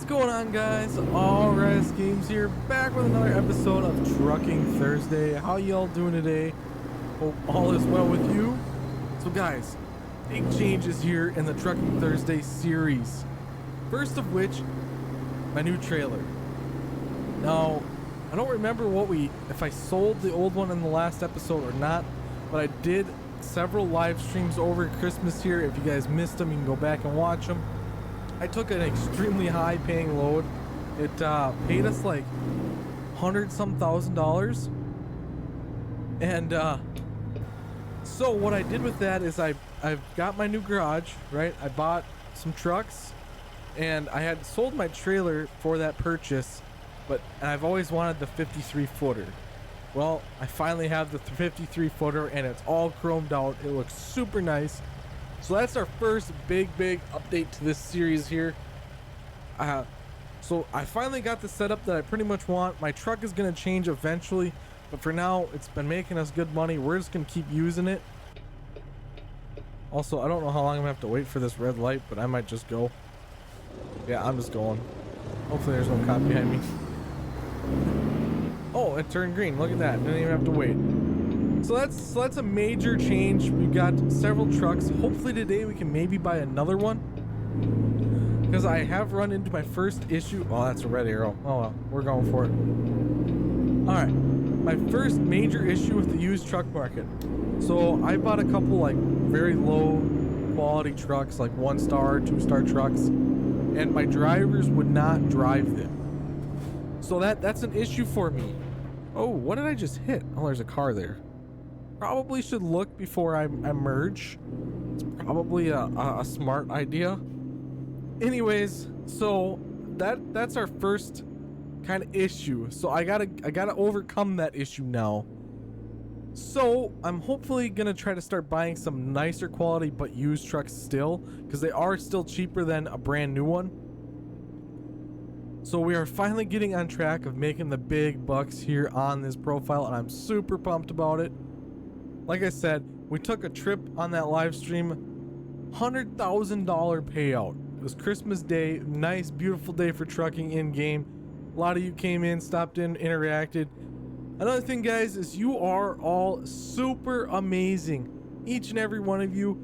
going on, guys? Alright, Games here, back with another episode of Trucking Thursday. How y'all doing today? Hope all is well with you. So guys, big changes here in the Trucking Thursday series. First of which, my new trailer. Now, I don't remember if I sold the old one in the last episode or not, but I did several live streams over Christmas here. If you guys missed them, you can go back and watch them. I took an extremely high paying load. It paid us like $100-some thousand. And so what I did with that is I've got my new garage, right? I bought some trucks and I had sold my trailer for that purchase, but I've always wanted the 53 footer. Well, I finally have the 53 footer and it's all chromed out. It looks super nice. So that's our first big update to this series here. So I finally got the setup that I pretty much want. My truck is going to change eventually, but for now it's been making us good money. We're just going to keep using it. Also, I don't know how long I'm going to have to wait for this red light, but I might just go. Yeah, I'm just going. Hopefully there's no cop behind me. Oh, it turned green. Look at that. Didn't even have to wait. So that's a major change. We've got several trucks. Hopefully today we can maybe buy another one, because I have run into my first issue. Oh, that's a red arrow. Oh well, we're going for it. All right, my first major issue with the used truck market. So I bought a couple like very low quality trucks, like 1-star, 2-star trucks, and my drivers would not drive them. So that's an issue for me. Oh, what did I just hit? Oh, there's a car there. Probably should look before I merge. It's probably a smart idea. Anyways, so that's our first kind of issue. So I gotta overcome that issue now. So I'm hopefully gonna try to start buying some nicer quality but used trucks still, because they are still cheaper than a brand new one. So we are finally getting on track of making the big bucks here on this profile, and I'm super pumped about it. Like I said, we took a trip on that live stream, $100,000 payout. It was Christmas Day, nice, beautiful day for trucking in game. A lot of you came in, stopped in, interacted. Another thing, guys, is you are all super amazing. Each and every one of you.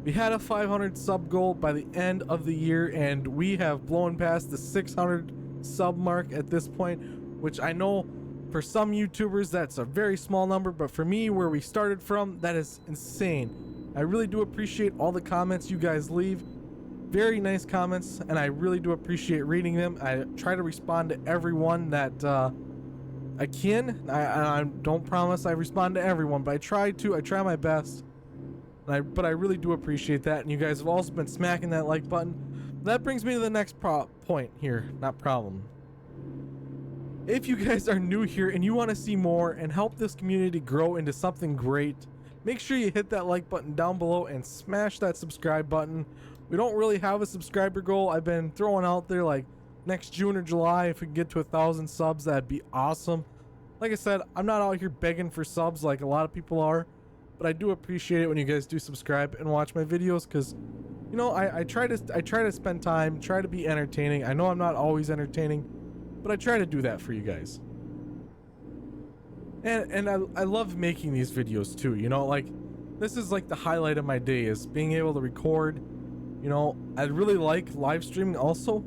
We had a 500 sub goal by the end of the year, and we have blown past the 600 sub mark at this point, which I know for some YouTubers that's a very small number, but for me, where we started from, that is insane. I really do appreciate all the comments you guys leave. Very nice comments, and I really do appreciate reading them. I try to respond to everyone that I can. I don't promise I respond to everyone, but I try my best. But I really do appreciate that, and you guys have also been smacking that like button. That brings me to the next point here, not problem. If you guys are new here and you want to see more and help this community grow into something great, make sure you hit that like button down below and smash that subscribe button. We don't really have a subscriber goal. I've been throwing out there like next June or July, if we can get to 1,000 subs, that'd be awesome. Like I said, I'm not out here begging for subs like a lot of people are, but I do appreciate it when you guys do subscribe and watch my videos, because you know, I try to spend time, try to be entertaining. I know I'm not always entertaining, but I try to do that for you guys. And I love making these videos too, you know, like this is like the highlight of my day, is being able to record. You know, I really like live streaming also.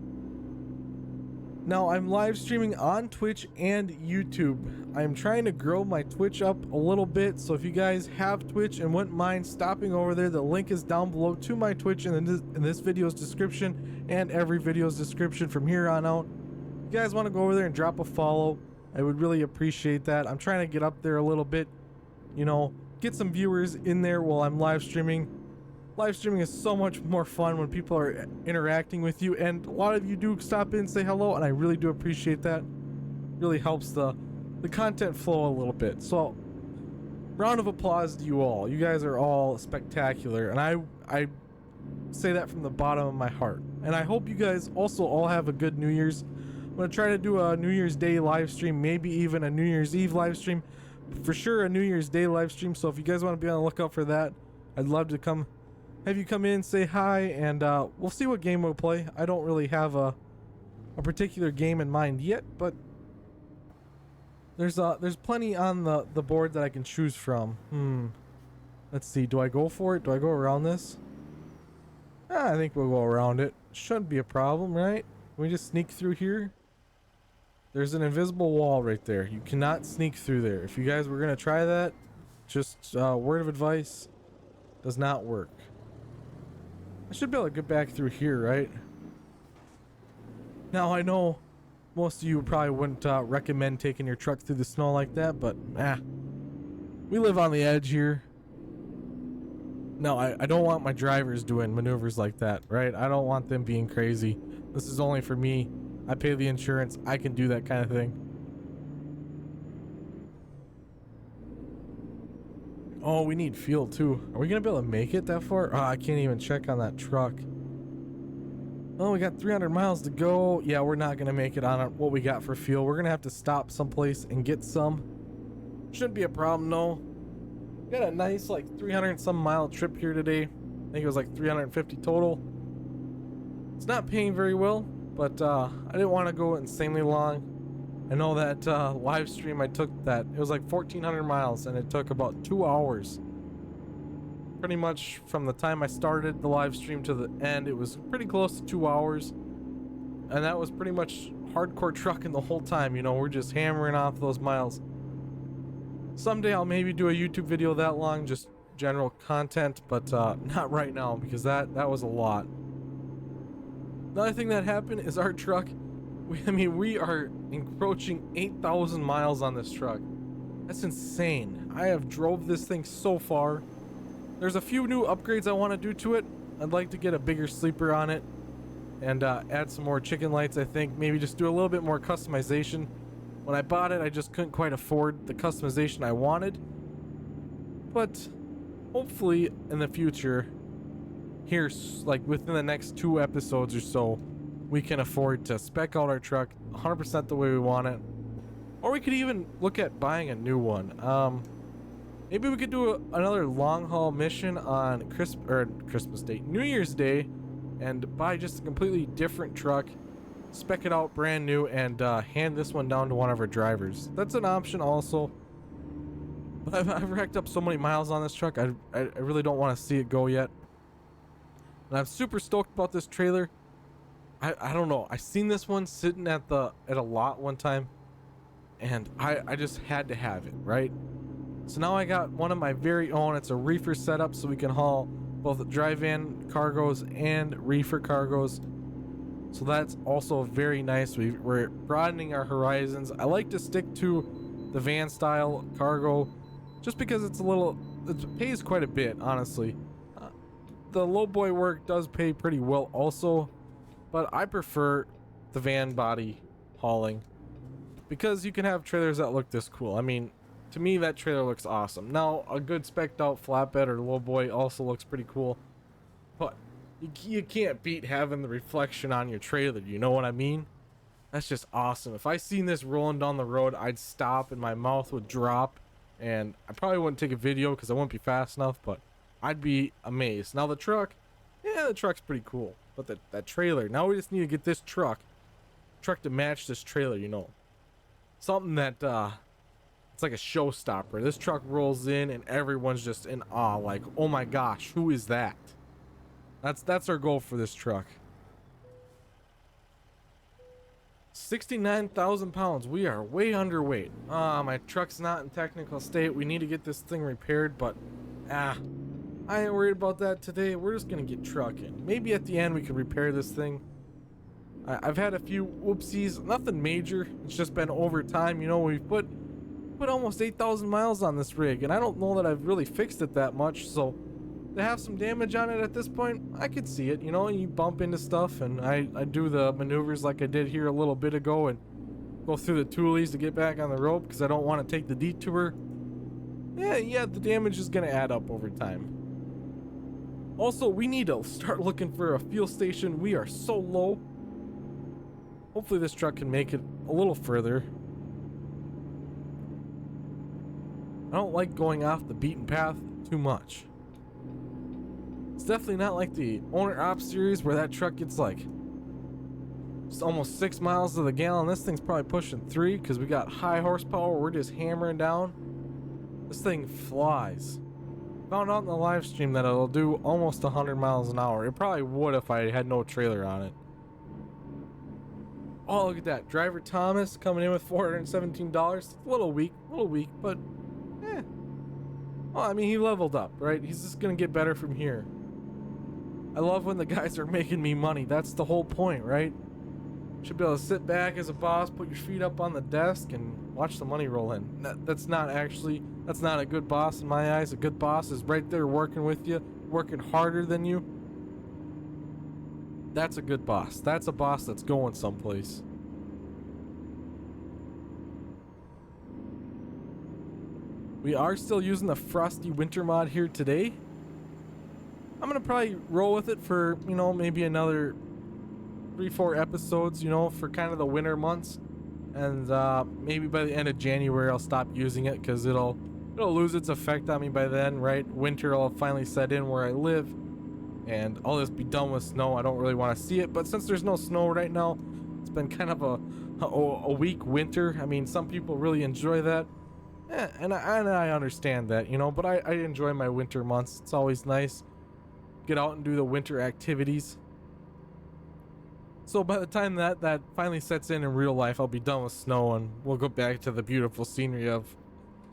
Now I'm live streaming on Twitch and YouTube. I'm trying to grow my Twitch up a little bit, so if you guys have Twitch and wouldn't mind stopping over there, the link is down below to my Twitch in this video's description and every video's description from here on out. If you guys want to go over there and drop a follow, I would really appreciate that. I'm trying to get up there a little bit, you know, get some viewers in there while I'm live streaming. Live streaming is so much more fun when people are interacting with you, and a lot of you do stop in and say hello, and I really do appreciate that. Really helps the content flow a little bit. So round of applause to you all. You guys are all spectacular, and I say that from the bottom of my heart. And I hope you guys also all have a good New Year's. I'm gonna try to do a New Year's Day live stream, maybe even a New Year's Eve live stream, for sure a New Year's Day live stream. So if you guys want to be on the lookout for that, I'd love to have you come in, say hi, and we'll see what game we'll play. I don't really have a a particular game in mind yet, but there's plenty on the board that I can choose from. Let's see. Do I go for it? Do I go around this? I think we'll go around it. Shouldn't be a problem, right? Can we just sneak through here? There's an invisible wall right there. You cannot sneak through there. If you guys were gonna try that, just word of advice, does not work. I should be able to get back through here, right? Now I know most of you probably wouldn't recommend taking your truck through the snow like that, but we live on the edge here. No, I don't want my drivers doing maneuvers like that, right? I don't want them being crazy. This is only for me. I pay the insurance. I can do that kind of thing. Oh, we need fuel too. Are we gonna be able to make it that far? Oh, I can't even check on that truck. Oh, we got 300 miles to go. Yeah, we're not gonna make it on what we got for fuel. We're gonna have to stop someplace and get some. Shouldn't be a problem, no. We got a nice like 300 and some mile trip here today. I think it was like 350 total. It's not paying very well, but I didn't want to go insanely long. I know that live stream I took that, it was like 1,400 miles and it took about 2 hours. Pretty much from the time I started the live stream to the end, it was pretty close to 2 hours. And that was pretty much hardcore trucking the whole time, you know, we're just hammering off those miles. Someday I'll maybe do a YouTube video that long, just general content, but not right now because that was a lot. Another thing that happened is our truck, we are encroaching 8,000 miles on this truck. That's insane. I have drove this thing so far. There's a few new upgrades I want to do to it. I'd like to get a bigger sleeper on it and add some more chicken lights, I think. Maybe just do a little bit more customization. When I bought it, I just couldn't quite afford the customization I wanted. But hopefully in the future, here, like within the next 2 episodes or so, we can afford to spec out our truck 100% the way we want it. Or we could even look at buying a new one. Maybe we could do another long haul mission on Christmas Day, New Year's Day, and buy just a completely different truck, spec it out brand new, and hand this one down to one of our drivers. That's an option also. But I've racked up so many miles on this truck, I really don't want to see it go yet. And I'm super stoked about this trailer. I don't know. I seen this one sitting at a lot one time, and I just had to have it, right? So now I got one of my very own. It's a reefer setup, so we can haul both dry-van cargos and reefer cargos. So that's also very nice. We're broadening our horizons. I like to stick to the van style cargo just because it pays quite a bit, honestly. The low boy work does pay pretty well also, but I prefer the van body hauling because you can have trailers that look this cool. I mean, to me that trailer looks awesome. Now a good spec'd out flatbed or low boy also looks pretty cool, but you can't beat having the reflection on your trailer, you know what I mean? That's just awesome. If I seen this rolling down the road, I'd stop and my mouth would drop, and I probably wouldn't take a video because I wouldn't be fast enough, but I'd be amazed. Now the truck, yeah, the truck's pretty cool, but that trailer, now we just need to get this truck to match this trailer, you know, something that it's like a showstopper. This truck rolls in and everyone's just in awe, like, oh my gosh, who is that? That's our goal for this truck. 69,000 pounds. We are way underweight. My truck's not in technical state. We need to get this thing repaired, but I ain't worried about that today. We're just gonna get trucking. Maybe at the end we could repair this thing. I've had a few whoopsies, nothing major. It's just been over time, you know. We've put almost 8,000 miles on this rig, and I don't know that I've really fixed it that much, so to have some damage on it at this point, I could see it, you know. You bump into stuff, and I do the maneuvers like I did here a little bit ago and go through the toolies to get back on the rope because I don't want to take the detour. Yeah, the damage is gonna add up over time. Also, we need to start looking for a fuel station. We are so low. Hopefully this truck can make it a little further. I don't like going off the beaten path too much. It's definitely not like the owner op series where that truck gets like It's almost 6 miles to the gallon. This thing's probably pushing 3 because we got high horsepower. We're just hammering down. This thing flies. Found out in the live stream that it'll do almost 100 miles an hour. It probably would if I had no trailer on it. Oh, look at that. Driver Thomas coming in with $417. A little weak, but eh. Well, I mean, he leveled up, right? He's just gonna get better from here. I love when the guys are making me money. That's the whole point, right? Should be able to sit back as a boss, put your feet up on the desk, and watch the money roll in. That's not a good boss in my eyes. A good boss is right there working with you, working harder than you. That's a good boss. That's a boss that's going someplace. We are still using the Frosty Winter mod here today. I'm gonna probably roll with it for, you know, maybe another 3-4 episodes, you know, for kind of the winter months. And maybe by the end of January I'll stop using it because it'll lose its effect on me by then, right? Winter will finally set in where I live, and I'll just be done with snow. I don't really want to see it, but since there's no snow right now, it's been kind of a weak winter. I mean, some people really enjoy that, and I understand that, you know, but I enjoy my winter months. It's always nice. Get out and do the winter activities. So by the time that finally sets in real life, I'll be done with snow and we'll go back to the beautiful scenery of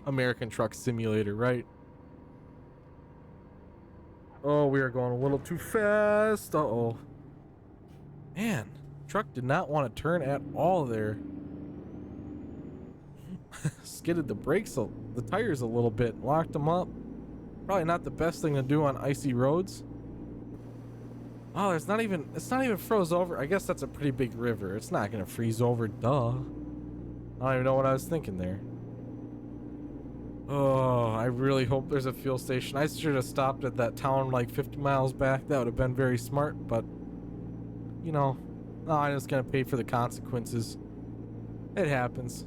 American Truck Simulator, right? Oh, we are going a little too fast. Uh-oh. Man, truck did not want to turn at all there. Skidded the the tires a little bit, locked them up. Probably not the best thing to do on icy roads. Oh, it's not even froze over. I guess that's a pretty big river. It's not gonna freeze over, duh. I don't even know what I was thinking there. Oh, I really hope there's a fuel station. I should have stopped at that town like 50 miles back. That would have been very smart, but you know, no, I'm just gonna pay for the consequences. It happens.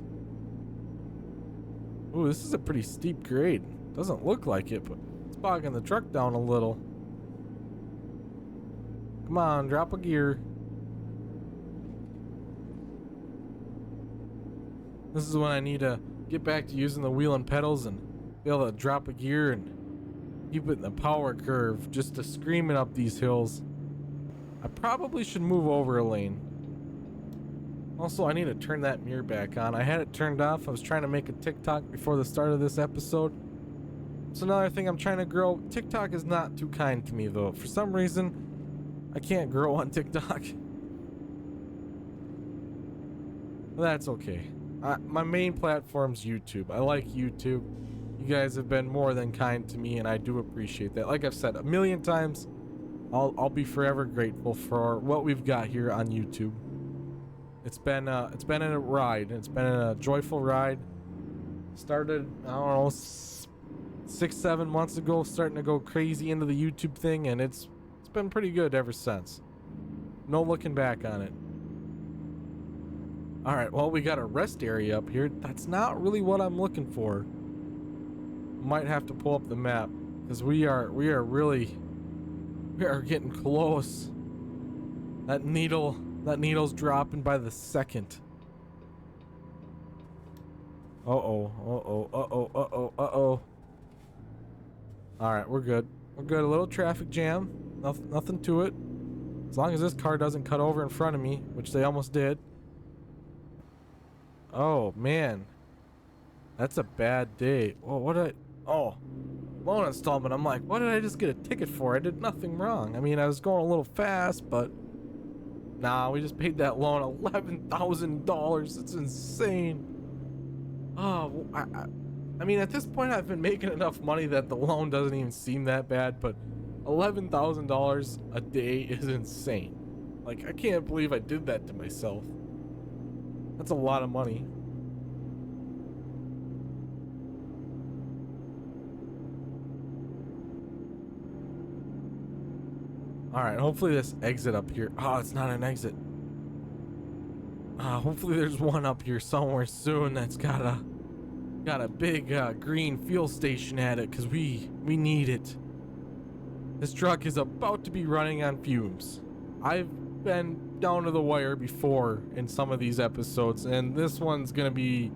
Ooh, this is a pretty steep grade. Doesn't look like it, but it's bogging the truck down a little. Come on, drop a gear. This is when I need to get back to using the wheel and pedals and be able to drop a gear and keep it in the power curve just to screaming up these hills. I probably should move over a lane. Also, I need to turn that mirror back on. I had it turned off. I was trying to make a TikTok before the start of this episode. It's another thing I'm trying to grow. TikTok is not too kind to me though. For some reason, I can't grow on TikTok. That's okay. My main platform's YouTube. I like YouTube. You guys have been more than kind to me, and I do appreciate that. Like I've said a million times, I'll be forever grateful for what we've got here on YouTube. It's been a ride. It's been a joyful ride. Started, I don't know, 6-7 months ago, starting to go crazy into the YouTube thing, and it's been pretty good ever since. No looking back on it. All right, well, we got a rest area up here. That's not really what I'm looking for. Might have to pull up the map because we are getting close. That needle's dropping by the second. Uh-oh. All right, we're good. We're good. A little traffic jam. Nothing to it. As long as this car doesn't cut over in front of me, which they almost did. Oh, man. That's a bad day. Oh, loan installment. I'm like, what did I just get a ticket for? I did nothing wrong. I mean, I was going a little fast, but nah, we just paid that loan $11,000. It's insane. Oh, I mean, at this point, I've been making enough money that the loan doesn't even seem that bad, but $11,000 a day is insane. Like, I can't believe I did that to myself. That's a lot of money. All right, hopefully this exit up here. Oh, it's not an exit. Hopefully there's one up here somewhere soon that's got a big green fuel station at it, because we need it. This truck is about to be running on fumes. I've been down to the wire before in some of these episodes, and this one's gonna be,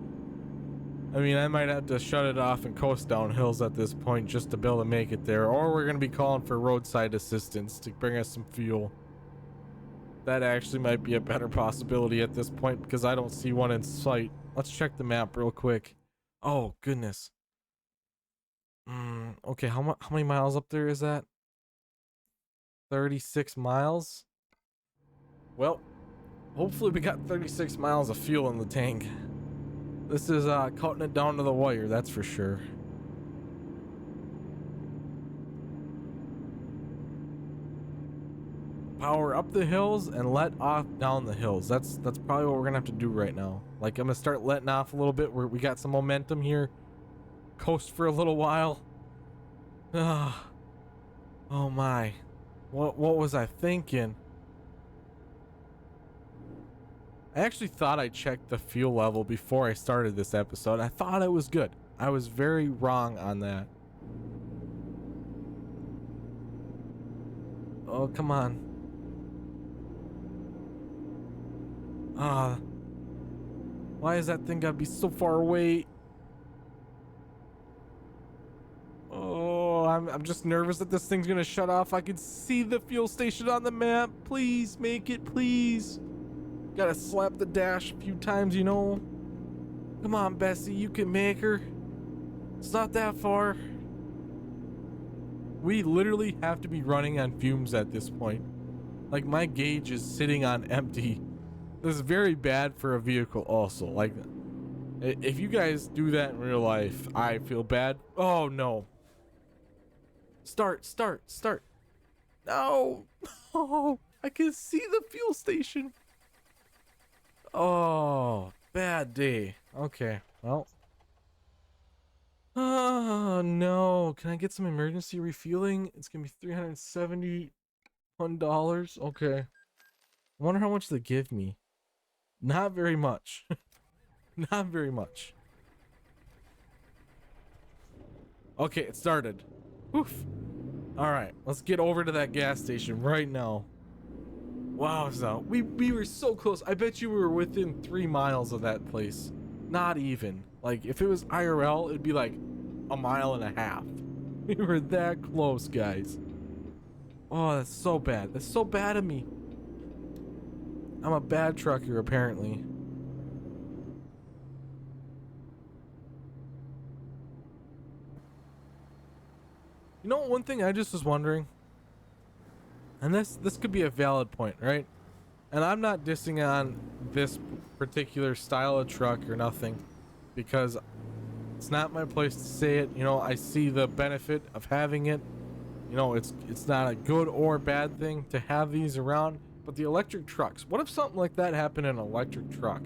I mean, I might have to shut it off and coast down hills at this point just to be able to make it there, or we're gonna be calling for roadside assistance to bring us some fuel. That actually might be a better possibility at this point because I don't see one in sight. Let's check the map real quick. Oh goodness. Okay, how many miles up there is that? 36 miles? Well, hopefully we got 36 miles of fuel in the tank. This is cutting it down to the wire, that's for sure. Power up the hills and let off down the hills. That's probably what we're gonna have to do right now. Like, I'm gonna start letting off a little bit where we got some momentum here. Coast for a little while. Oh my. What was I thinking? I actually thought I checked the fuel level before I started this episode. I thought it was good. I was very wrong on that. Oh, come on. Why is that thing gotta be so far away? Oh, I'm just nervous that this thing's gonna shut off. I can see the fuel station on the map. Please make it, please. Gotta slap the dash a few times, you know. Come on, Bessie, you can make her. It's not that far. We literally have to be running on fumes at this point. Like, my gauge is sitting on empty. This is very bad for a vehicle also. Like, if you guys do that in real life, I feel bad. Oh no. Start. No. Oh, I can see the fuel station. Oh, bad day. Okay, well. Oh no. Can I get some emergency refueling? It's gonna be $371. Okay. I wonder how much they give me. Not very much. Not very much. Okay, it started. Oof. Alright, let's get over to that gas station right now. Wow, so we were so close. I bet you we were within 3 miles of that place. Not even. Like, if it was IRL, it'd be like a mile and a half. We were that close, guys. Oh, that's so bad. That's so bad of me. I'm a bad trucker, apparently. You know, one thing I just was wondering, and this could be a valid point, right? And I'm not dissing on this particular style of truck or nothing, because it's not my place to say it. You know, I see the benefit of having it. You know, it's not a good or bad thing to have these around. But the electric trucks, what if something like that happened in an electric truck,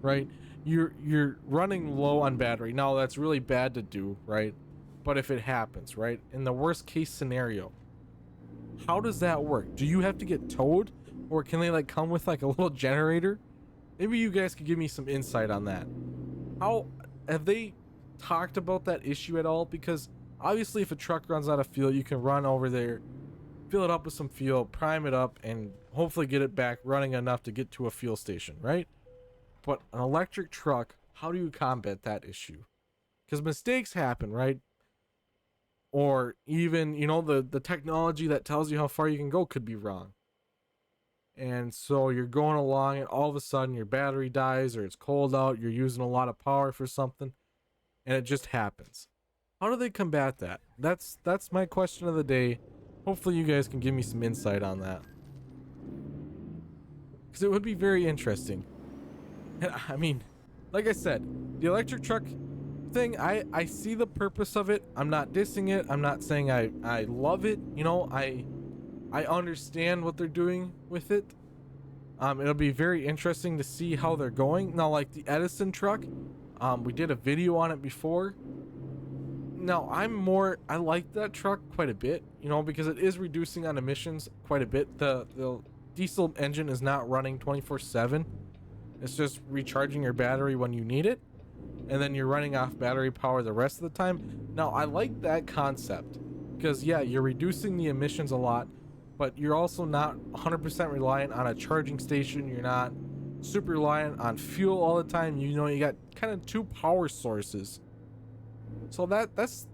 right? You're running low on battery. Now that's really bad to do, right? But if it happens, right? In the worst case scenario, how does that work? Do you have to get towed, or can they like come with like a little generator? Maybe you guys could give me some insight on that. How have they talked about that issue at all? Because obviously if a truck runs out of fuel, you can run over there, fill it up with some fuel, prime it up, and hopefully get it back running enough to get to a fuel station, right? But an electric truck, how do you combat that issue? Because mistakes happen, right? Or even, you know, the technology that tells you how far you can go could be wrong. And so you're going along and all of a sudden your battery dies, or it's cold out, you're using a lot of power for something, and it just happens. How do they combat that? That's my question of the day. Hopefully you guys can give me some insight on that, because it would be very interesting. And I mean, like I said, the electric truck thing, I see the purpose of it. I'm not dissing it. I'm not saying I love it. You know, I understand what they're doing with it. It'll be very interesting to see how they're going. Now, like the Edison truck, we did a video on it before. Now, I like that truck quite a bit, you know, because it is reducing on emissions quite a bit. The diesel engine is not running 24/7. It's just recharging your battery when you need it, and then you're running off battery power the rest of the time. Now, I like that concept because, yeah, you're reducing the emissions a lot, but you're also not 100% reliant on a charging station. You're not super reliant on fuel all the time. You know, you got kind of two power sources. So that's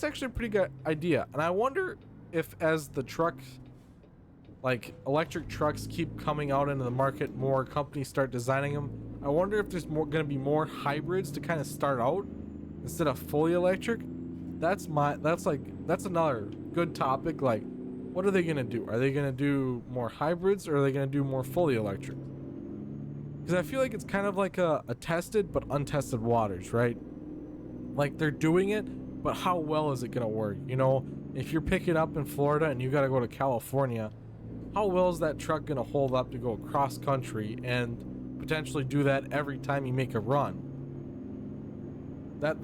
actually a pretty good idea. And I wonder if as the truck, like electric trucks, keep coming out into the market, more companies start designing them. I wonder if there's more going to be more hybrids to kind of start out instead of fully electric. That's another good topic. Like, what are they going to do? Are they going to do more hybrids, or are they going to do more fully electric? Because I feel like it's kind of like a tested but untested waters, right? Like, they're doing it, but how well is it going to work? You know, if you're picking up in Florida and you got to go to California, how well is that truck going to hold up to go across country and potentially do that every time you make a run? That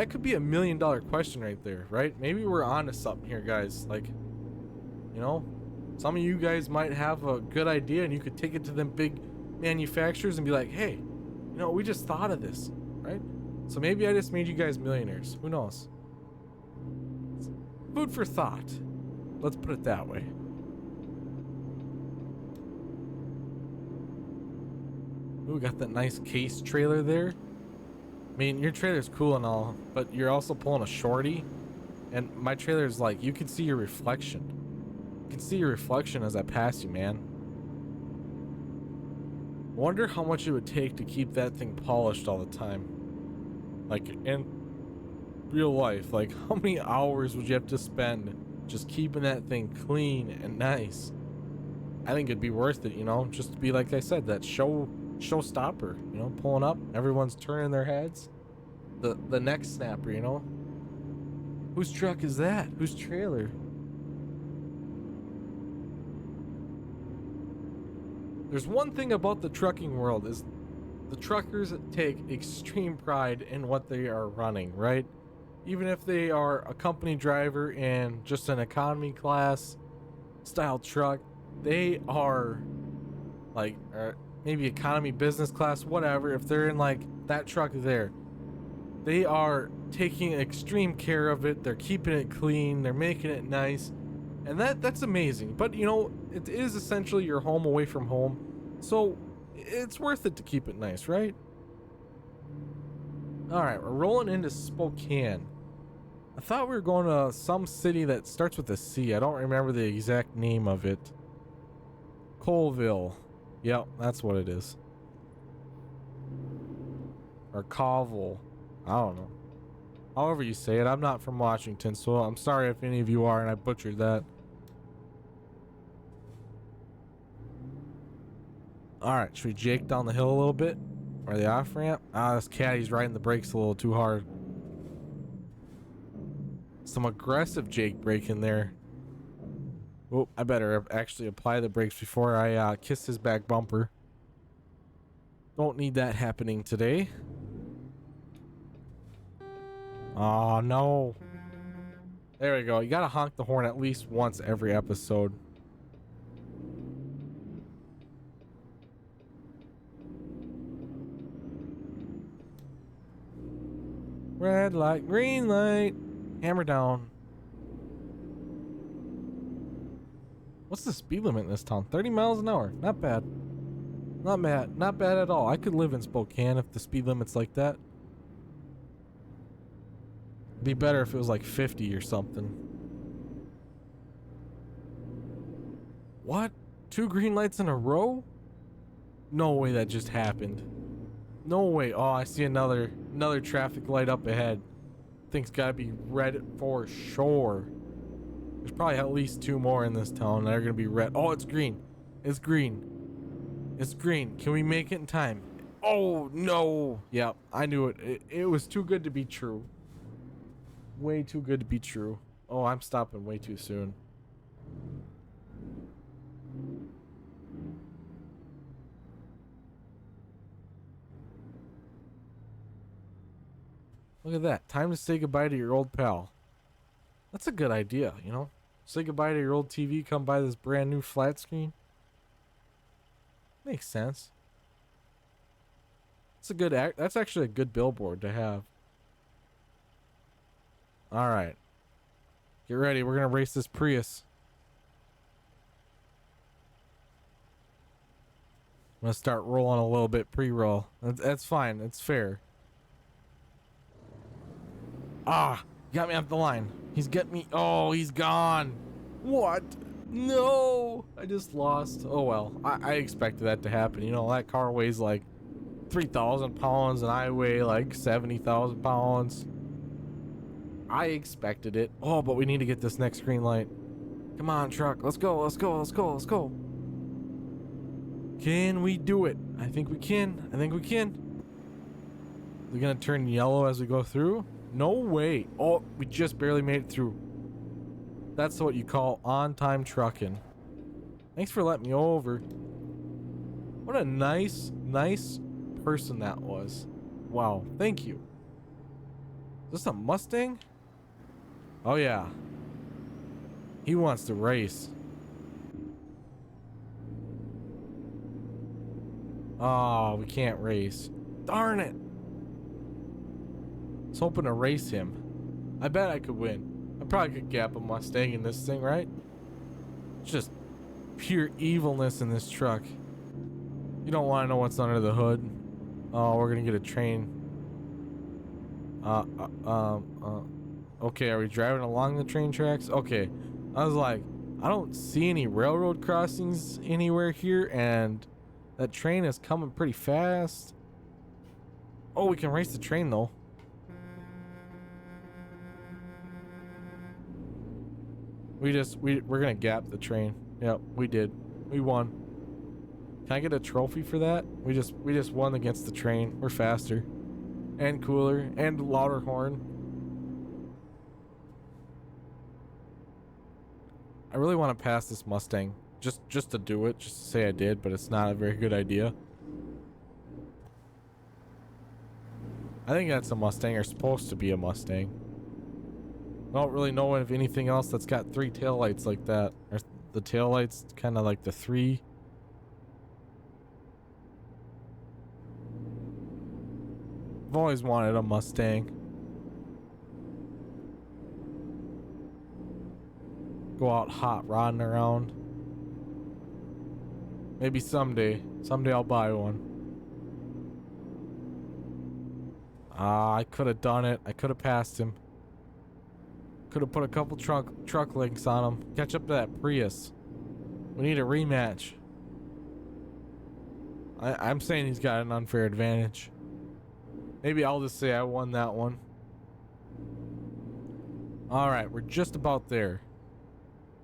could be $1 million question right there, right? Maybe we're onto something here, guys. Like, you know, some of you guys might have a good idea and you could take it to them big manufacturers and be like, hey, you know, we just thought of this, right? So maybe I just made you guys millionaires. Who knows? It's food for thought. Let's put it that way. Ooh, we got that nice case trailer there. I mean, your trailer's cool and all, but you're also pulling a shorty. And my trailer's like, you can see your reflection. You can see your reflection as I pass you, man. Wonder how much it would take to keep that thing polished all the time. Like, in real life, like, how many hours would you have to spend just keeping that thing clean and nice? I think it'd be worth it, you know, just to be, like I said, that showstopper, you know, pulling up, everyone's turning their heads, the neck snapper, you know. Whose truck is that? Whose trailer? There's one thing about the trucking world is the truckers take extreme pride in what they are running, right? Even if they are a company driver in just an economy class style truck, they are like, maybe economy business class, whatever. If they're in like that truck there, they are taking extreme care of it. They're keeping it clean. They're making it nice. And that's amazing. But you know, it is essentially your home away from home. So it's worth it to keep it nice, right? All right, we're rolling into Spokane. I thought we were going to some city that starts with a C. I don't remember the exact name of it. Colville. Yep, that's what it is. Or Colville. I don't know. However you say it. I'm not from Washington, so I'm sorry if any of you are and I butchered that. Alright, should we jake down the hill a little bit? Or the off ramp? Ah, this caddy's riding the brakes a little too hard. Some aggressive jake braking there. Oh, I better actually apply the brakes before I kiss his back bumper. Don't need that happening today. Oh, no. There we go. You gotta honk the horn at least once every episode. Red light, green light. Hammer down. What's the speed limit in this town? 30 miles an hour. Not bad. Not bad. Not bad at all. I could live in Spokane if the speed limit's like that. It'd be better if it was like 50 or something. What? 2 green lights in a row? No way that just happened. No way. Oh, I see another traffic light up ahead. Thing's gotta be red for sure. There's probably at least 2 more in this town that are gonna be red. Oh, it's green. It's green. It's green. Can we make it in time? Oh, no. Yep, I knew it. It was too good to be true. Way too good to be true. Oh, I'm stopping way too soon. Look at that. Time to say goodbye to your old pal. That's a good idea, you know? Say goodbye to your old TV, come buy this brand new flat screen. Makes sense. It's a good that's actually a good billboard to have. All right. Get ready. We're going to race this Prius. I'm gonna start rolling a little bit pre-roll. That's fine. It's fair. Ah, got me off the line. He's got me. Oh, he's gone. What? No, I just lost. Oh well, I expected that to happen. You know, that car weighs like 3,000 pounds and I weigh like 70,000 pounds. I expected it. Oh, but we need to get this next green light. Come on, truck. Let's go. Let's go. Let's go. Let's go. Can we do it? I think we can. I think we can. We're gonna turn yellow as we go through. No way. Oh, we just barely made it through. That's what you call on-time trucking. Thanks for letting me over. What a nice person that was. Wow, thank you. Is this a Mustang? Oh yeah. He wants to race. Oh, we can't race. Darn it. I was hoping to race him. I bet I could win. I probably could gap a Mustang in this thing, right? It's just pure evilness in this truck. You don't want to know what's under the hood. Oh, we're gonna get a train. Okay, are we driving along the train tracks? Okay. I was like, I don't see any railroad crossings anywhere here, and that train is coming pretty fast. Oh, we can race the train though. We're gonna gap the train. Yep, we did. We won. Can I get a trophy for that? We just won against the train. We're faster and cooler and louder horn. I really want to pass this Mustang just to do it, just to say I did, but it's not a very good idea. I think that's a Mustang, or supposed to be a Mustang. I don't really know of anything else that's got 3 taillights like that. Or the taillights kind of like the 3. I've always wanted a Mustang. Go out hot rodding around. Maybe someday. Someday I'll buy one. I could have done it. I could have passed him. Could have put a couple truck links on him. Catch up to that Prius. We need a rematch. I'm saying he's got an unfair advantage. Maybe I'll just say I won that one. Alright, we're just about there.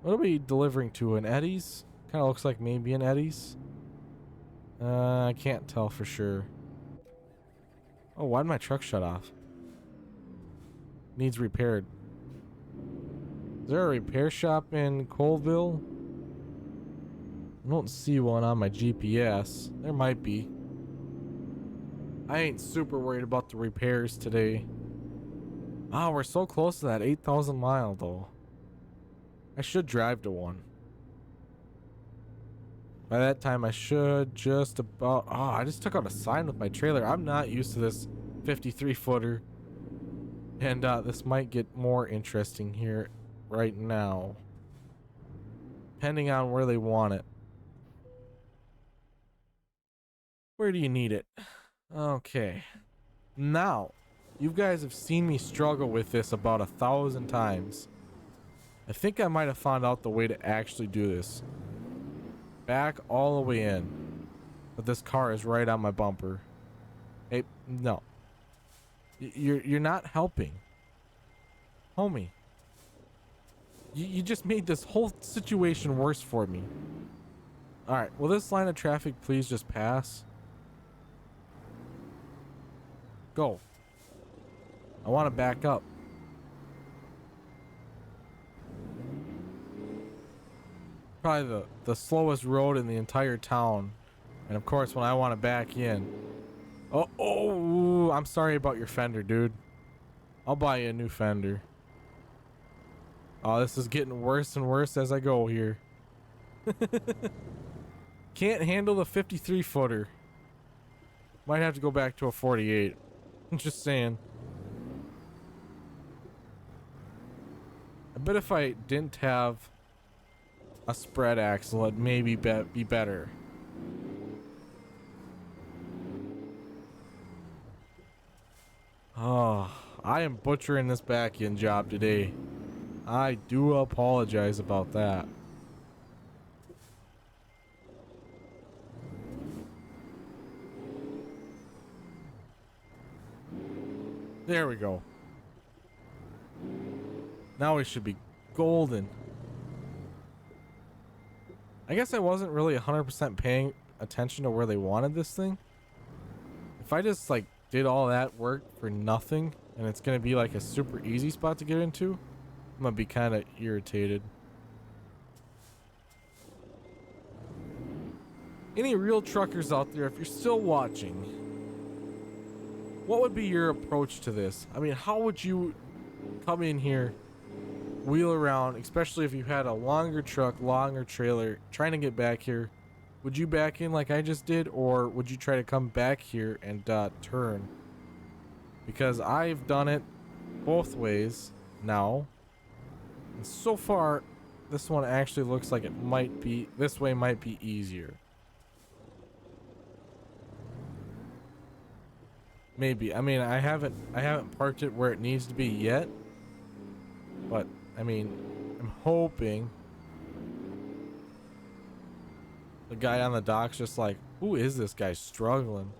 What are we delivering to? An Eddie's? Kind of looks like maybe an Eddie's. I can't tell for sure. Oh, why did my truck shut off? Needs repaired. Is there a repair shop in Colville? I don't see one on my GPS. There might be. I ain't super worried about the repairs today. Oh, we're so close to that 8,000 mile though. I should drive to one. By that time I should just about... Oh, I just took out a sign with my trailer. I'm not used to this 53 footer. And this might get more interesting here right now. Depending on where they want it. Where do you need it? Okay. Now, you guys have seen me struggle with this about 1,000 times. I think I might have found out the way to actually do this. Back all the way in. But this car is right on my bumper. Hey, no. You're not helping. Homie. You just made this whole situation worse for me. Alright, will this line of traffic please just pass? Go. I want to back up. Probably the slowest road in the entire town. And of course when I want to back in. Oh, I'm sorry about your fender, dude. I'll buy you a new fender. Oh, this is getting worse and worse as I go here. Can't handle the 53 footer. Might have to go back to a 48. I'm just saying. I bet if I didn't have a spread axle, it'd maybe be better. Oh, I am butchering this back end job today. I do apologize about that. There we go. Now we should be golden. I guess I wasn't really 100% paying attention to where they wanted this thing. If I just like did all that work for nothing and it's gonna be like a super easy spot to get into, I'm gonna be kind of irritated. Any real truckers out there, if you're still watching, what would be your approach to this? I mean, how would you come in here, wheel around, especially if you had a longer truck, longer trailer, trying to get back here? Would you back in like I just did, or would you try to come back here and turn? Because I've done it both ways now, and so far this one actually looks like it might be, this way might be easier. Maybe. I mean, I haven't parked it where it needs to be yet, but I mean, I'm hoping the guy on the dock's just like, who is this guy struggling?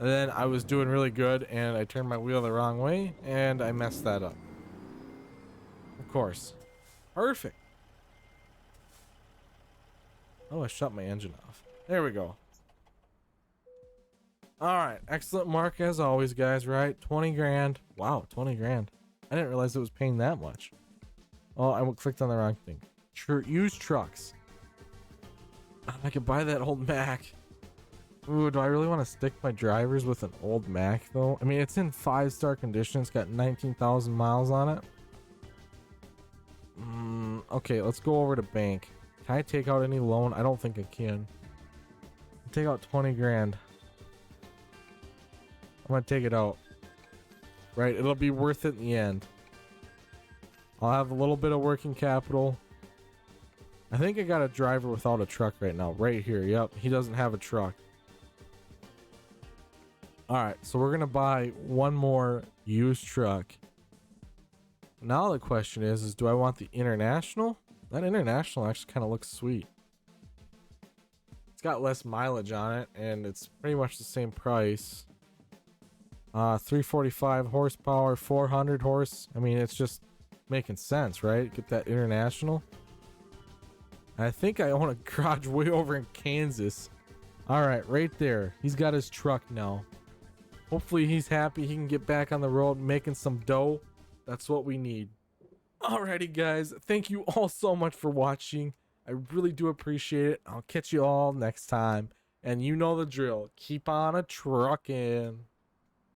And then I was doing really good and I turned my wheel the wrong way and I messed that up. Of course. Perfect. Oh, I shut my engine off. There we go. Alright, excellent mark as always, guys, right? 20 grand. Wow, 20 grand. I didn't realize it was paying that much. Oh, I clicked on the wrong thing. Sure, used trucks. I could buy that old Mac. Ooh, do I really want to stick my drivers with an old Mac, though? I mean, it's in 5-star condition. It's got 19,000 miles on it. Okay, let's go over to bank. Can I take out any loan? I don't think I can. Take out 20 grand. I'm gonna take it out. Right, it'll be worth it in the end. I'll have a little bit of working capital. I think I got a driver without a truck right now. Right here. Yep, he doesn't have a truck. Alright, so we're gonna buy one more used truck. Now the question is do I want the International? That International actually kind of looks sweet. It's got less mileage on it, and it's pretty much the same price. 345 horsepower, 400 horse. I mean, it's just making sense, right? Get that International. I think I own a garage way over in Kansas. All right, right there. He's got his truck now. Hopefully he's happy. He can get back on the road making some dough. That's what we need. Alrighty, guys. Thank you all so much for watching. I really do appreciate it. I'll catch you all next time. And you know the drill. Keep on a truckin'.